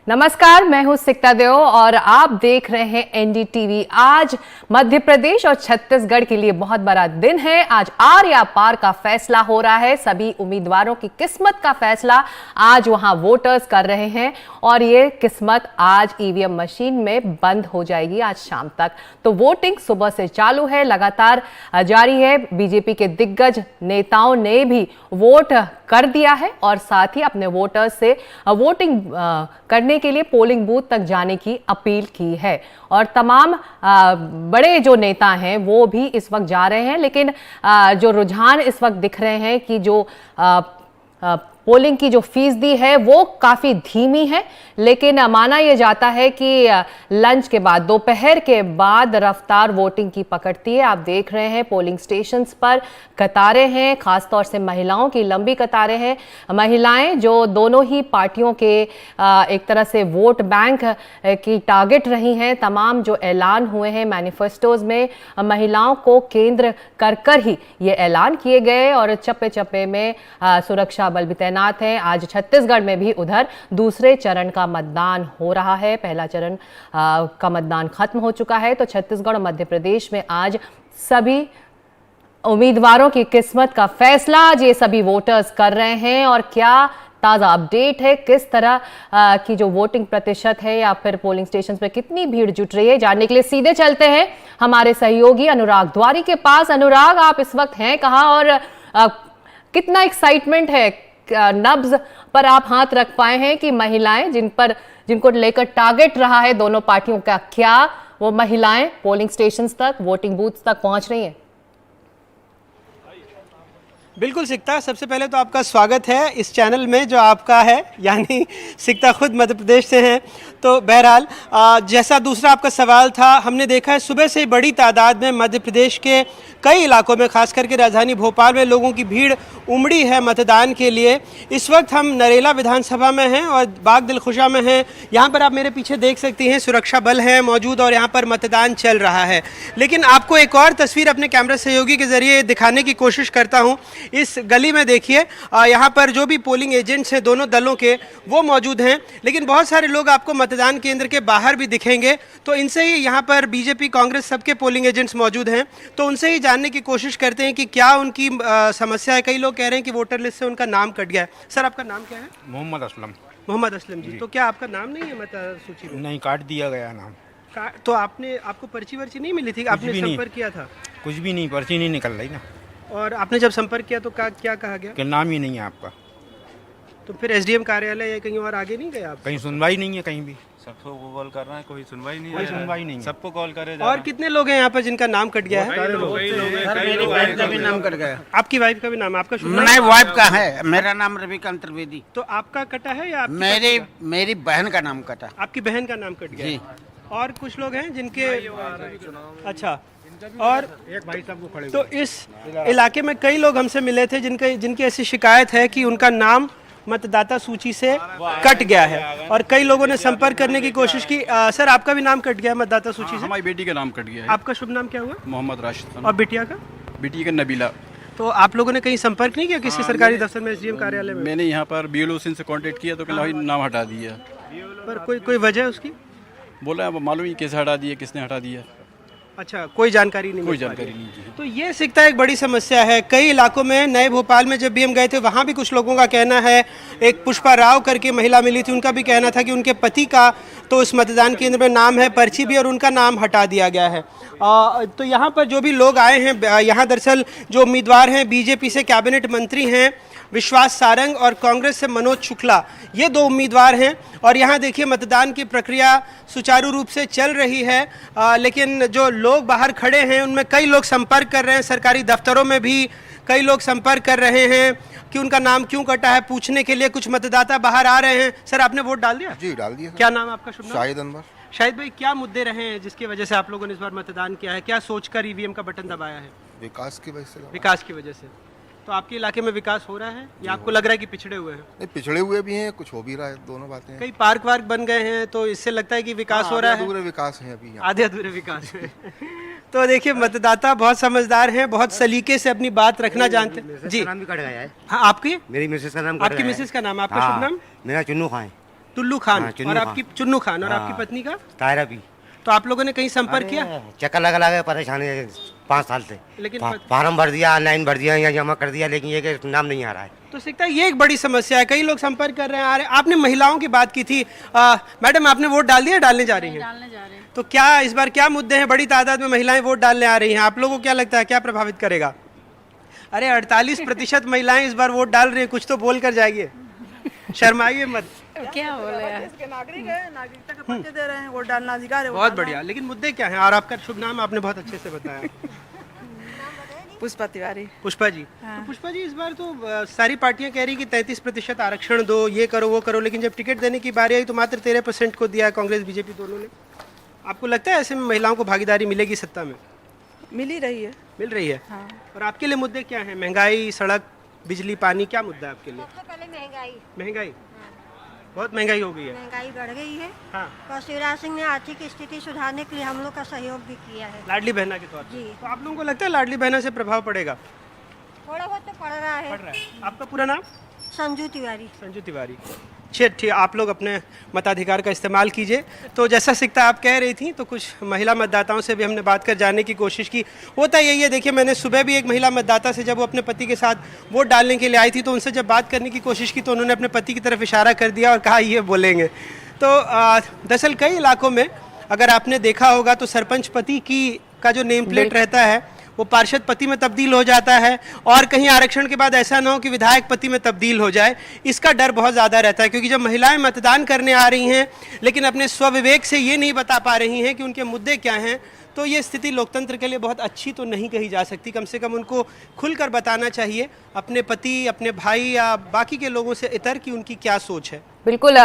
नमस्कार, मैं हूं सिकता देव और आप देख रहे हैं एनडीटीवी। आज मध्य प्रदेश और छत्तीसगढ़ के लिए बहुत बड़ा दिन है। आज आर या पार का फैसला हो रहा है। सभी उम्मीदवारों की किस्मत का फैसला आज वहां वोटर्स कर रहे हैं और ये किस्मत आज ईवीएम मशीन में बंद हो जाएगी आज शाम तक। तो वोटिंग सुबह से चालू है, लगातार जारी है। बीजेपी के दिग्गज नेताओं ने भी वोट कर दिया है और साथ ही अपने वोटर्स से वोटिंग करने के लिए पोलिंग बूथ तक जाने की अपील की है। और तमाम बड़े जो नेता हैं वो भी इस वक्त जा रहे हैं, लेकिन जो रुझान इस वक्त दिख रहे हैं कि जो पोलिंग की जो फीसदी है वो काफी धीमी है, लेकिन माना यह जाता है कि लंच के बाद, दोपहर के बाद रफ्तार वोटिंग की पकड़ती है। आप देख रहे हैं पोलिंग स्टेशंस पर कतारें हैं, खासतौर से महिलाओं की लंबी कतारें हैं। महिलाएं जो दोनों ही पार्टियों के एक तरह से वोट बैंक की टारगेट रही हैं। तमाम जो ऐलान हुए हैं मैनिफेस्टोज में, महिलाओं को केंद्र कर ही ये ऐलान किए गए और चप्पे चप्पे में सुरक्षा बल भी तैनात है। आज छत्तीसगढ़ में भी उधर दूसरे चरण का मतदान हो रहा है। पहला चरण का मतदान खत्म हो चुका है। तो छत्तीसगढ़ और मध्य प्रदेश में आज सभी उम्मीदवारों की किस्मत का फैसला आज ये सभी वोटर्स कर रहे हैं। और क्या ताज़ा अपडेट है, किस तरह की जो वोटिंग प्रतिशत है या फिर पोलिंग स्टेशन पे कितनी भीड़ जुट रही है, जानने के लिए सीधे चलते हैं हमारे सहयोगी अनुराग द्वारी के पास। अनुराग, आप इस वक्त हैं कहाँ और कितना एक्साइटमेंट है? नब्ज पर आप हाथ रख पाए हैं कि महिलाएं जिनको लेकर टारगेट रहा है दोनों पार्टियों का, क्या वो महिलाएं पोलिंग स्टेशंस तक, वोटिंग बूथ्स तक पहुंच रही हैं? बिल्कुल सिकता, सबसे पहले तो आपका स्वागत है इस चैनल में जो आपका है, यानी सिकता खुद मध्य प्रदेश से हैं। तो बहरहाल जैसा दूसरा आपका सवाल था, हमने देखा है सुबह से बड़ी तादाद में मध्य प्रदेश के कई इलाकों में, खास करके राजधानी भोपाल में लोगों की भीड़ उमड़ी है मतदान के लिए। इस वक्त हम नरेला विधानसभा में हैं और बाग दिलखुशा में हैं। यहाँ पर आप मेरे पीछे देख सकती हैं सुरक्षा बल है मौजूद और यहाँ पर मतदान चल रहा है। लेकिन आपको एक और तस्वीर अपने कैमरा सहयोगी के जरिए दिखाने की कोशिश करता हूँ। इस गली में देखिए, यहाँ पर जो भी पोलिंग एजेंट्स हैं दोनों दलों के वो मौजूद हैं, लेकिन बहुत सारे लोग आपको मतदान केंद्र के बाहर भी दिखेंगे। तो इनसे ही, यहाँ पर बीजेपी कांग्रेस सबके पोलिंग एजेंट्स मौजूद हैं, तो उनसे ही जानने की कोशिश करते हैं कि क्या उनकी समस्या है। कई लोग कह रहे हैं कि वोटर लिस्ट से उनका नाम कट गया है। सर, आपका नाम क्या है? मोहम्मद असलम। मोहम्मद असलम जी, तो क्या आपका नाम नहीं है मतदार सूची में? नहीं, काट दिया गया नाम। तो आपको पर्ची वर्ची नहीं मिली थी? आपने संपर्क किया था? कुछ भी नहीं, पर्ची नहीं निकल रही ना। और आपने जब संपर्क किया तो क्या कहा गया? कि नाम ही नहीं है आपका। तो फिर एसडीएम कार्यालय या कहीं और आगे नहीं गए आप? कहीं सुनवाई नहीं है, कहीं भी सबको कॉल कर रहे हैं, कोई सुनवाई नहीं कोई है। सुनवाई नहीं है। सबको कॉल करे जा और रहे हैं। कितने लोग हैं यहाँ पर जिनका नाम कट गया है? मेरी वाइफ का भी नाम कट गया। आपकी वाइफ का भी नाम? आपका शुभ नाम? नहीं, वाइफ का है। मेरा नाम रविकांत त्रिवेदी। तो आपका कटा है या मेरी बहन का नाम कटा। आपकी बहन का नाम कट गया जी। है। और कुछ लोग हैं जिनके, अच्छा, और एक भाई साहब को खड़े तो इस इलाके में कई लोग हमसे मिले थे जिनकी ऐसी शिकायत है कि उनका नाम मतदाता सूची से कट गया है और कई लोगों ने संपर्क करने की कोशिश की। सर, आपका भी नाम कट गया है मतदाता सूची से? हमारी बेटी का नाम कट गया है। आपका शुभ नाम क्या हुआ? मोहम्मद राशिद खान। और बिटिया का? बेटी का नबीला। तो आप लोगों ने कहीं संपर्क नहीं किया किसी सरकारी दफ्तर में, एसडीएम कार्यालय में? मैंने यहाँ पर बीएलओ से कांटेक्ट किया तो कहला भाई नाम हटा दिया। पर कोई वजह उसकी? बोला अब मालूम ही कैसे हटा दिया, किसने हटा दिया, अच्छा, कोई जानकारी नहीं? कोई जानकारी नहीं जी। तो ये सिकता एक बड़ी समस्या है कई इलाकों में। नए भोपाल में जब भी हम गए थे वहाँ भी कुछ लोगों का कहना है, एक पुष्पा राव करके महिला मिली थी, उनका भी कहना था कि उनके पति का तो उस मतदान केंद्र में नाम है, पर्ची भी, और उनका नाम हटा दिया गया है। तो यहाँ पर जो भी लोग आए हैं, यहाँ दरअसल जो उम्मीदवार हैं, बीजेपी से कैबिनेट मंत्री हैं विश्वास सारंग और कांग्रेस से मनोज शुक्ला, ये दो उम्मीदवार हैं। और यहाँ देखिए मतदान की प्रक्रिया सुचारू रूप से चल रही है, लेकिन जो लोग बाहर खड़े हैं उनमें कई लोग संपर्क कर रहे हैं। सरकारी दफ्तरों में भी कई लोग संपर्क कर रहे हैं कि उनका नाम क्यों कटा है पूछने के लिए। कुछ मतदाता बाहर आ रहे हैं। सर, आपने वोट डाल दिया? जी, डाल दिया। क्या नाम है आपका? शुभ नाम? शाहिद अनवर। शाहिद भाई, क्या मुद्दे रहे हैं जिसकी वजह से आप लोगों ने इस बार मतदान किया है? क्या सोचकर ईवीएम का बटन दबाया है? विकास की वजह से। विकास की वजह से। तो आपके इलाके में विकास हो रहा है या आपको लग रहा है कि पिछड़े हुए हैं? नहीं, पिछड़े हुए भी हैं, कुछ हो भी रहा है, दोनों बातें हैं। कई पार्क वार्क बन गए हैं तो इससे लगता है कि विकास हो रहा है? अधूरे विकास हैं अभी यहाँ। आधे अधूरे विकास है। तो देखिए मतदाता बहुत समझदार हैं, बहुत सलीके से अपनी बात रखना जानते हैं। जी, नाम भी कट गया है। हाँ, आपकी? मेरी मिसेस का नाम आपकी मिसेस का नाम? आपका शुभ नाम? मेरा चुन्नू खां है। टुल्लू खान हाँ, चुन्नू और खान। आपकी चुन्नू खान और हाँ। आपकी पत्नी का, तायरा भी तो आप लोगों ने कहीं संपर्क किया? चक्कर लगा लगा परेशानी है 5 साल से। लेकिन फार्म भर दिया, ऑनलाइन भर दिया या जमा कर दिया, लेकिन ये कि नाम नहीं आ रहा है। तो सिकता ये एक बड़ी समस्या है, कई लोग संपर्क कर रहे हैं, आ रहे हैं। आपने महिलाओं की बात की थी, मैडम आपने वोट डाल दिया, डालने जा रही हैं? डालने जा रहे हैं। तो क्या इस बार क्या मुद्दे हैं? बड़ी तादाद में महिलाएं वोट डालने आ रही हैं, आप लोगों को क्या लगता है क्या प्रभावित करेगा? अरे 48% महिलाएं इस बार वोट डाल रही हैं, कुछ तो बोल कर जाइए, शर्माइए मत। क्या बोले यार? देश के नागरिक है, नागरिकता का परिचय दे रहे हैं, वोट डालना अधिकार है। वोट बहुत डालना। बढ़िया, लेकिन मुद्दे क्या हैं? और आपका शुभ नाम आपने बहुत अच्छे से बताया। पुष्पा तिवारी। पुष्पा जी, तो पुष्पा जी इस बार तो सारी पार्टियां कह रही कि 33% आरक्षण दो, ये करो वो करो, लेकिन जब टिकट देने की बारी आई तो मात्र 13% को दिया कांग्रेस बीजेपी दोनों ने। आपको लगता है ऐसे में महिलाओं को भागीदारी मिलेगी सत्ता में? मिल ही रही है। मिल रही है। और आपके लिए मुद्दे क्या हैं? महंगाई, सड़क, बिजली, पानी, क्या मुद्दा है आपके लिए? सबसे पहले महंगाई महंगाई, बहुत महंगाई हो गई है। महंगाई बढ़ गई है हाँ, और शिवराज सिंह ने आर्थिक स्थिति सुधारने के लिए हम लोग का सहयोग भी किया है। लाडली बहना के तौर पर। जी। तो आप लोगों को लगता है लाडली बहना से प्रभाव पड़ेगा? थोड़ा बहुत तो पड़ रहा है। पड़ रहा है। आपका पूरा नाम? संजू तिवारी। संजू तिवारी। ठीक, आप लोग अपने मताधिकार का इस्तेमाल कीजिए। तो जैसा सिकता आप कह रही थी, तो कुछ महिला मतदाताओं से भी हमने बात कर जानने की कोशिश की। होता यही है, देखिए मैंने सुबह भी एक महिला मतदाता से, जब वो अपने पति के साथ वोट डालने के लिए आई थी, तो उनसे जब बात करने की कोशिश की तो उन्होंने अपने पति की तरफ इशारा कर दिया और कहा ये बोलेंगे। तो दरअसल कई इलाकों में अगर आपने देखा होगा तो सरपंच पति की का जो नेम प्लेट रहता है वो पार्षद पति में तब्दील हो जाता है, और कहीं आरक्षण के बाद ऐसा ना हो कि विधायक पति में तब्दील हो जाए, इसका डर बहुत ज़्यादा रहता है। क्योंकि जब महिलाएं मतदान करने आ रही हैं लेकिन अपने स्वविवेक से ये नहीं बता पा रही हैं कि उनके मुद्दे क्या हैं, तो ये स्थिति लोकतंत्र के लिए बहुत अच्छी तो नहीं कही जा सकती। कम से कम उनको खुलकर बताना चाहिए अपने पति, अपने भाई या बाकी के लोगों से इतर कि उनकी क्या सोच है। बिल्कुल।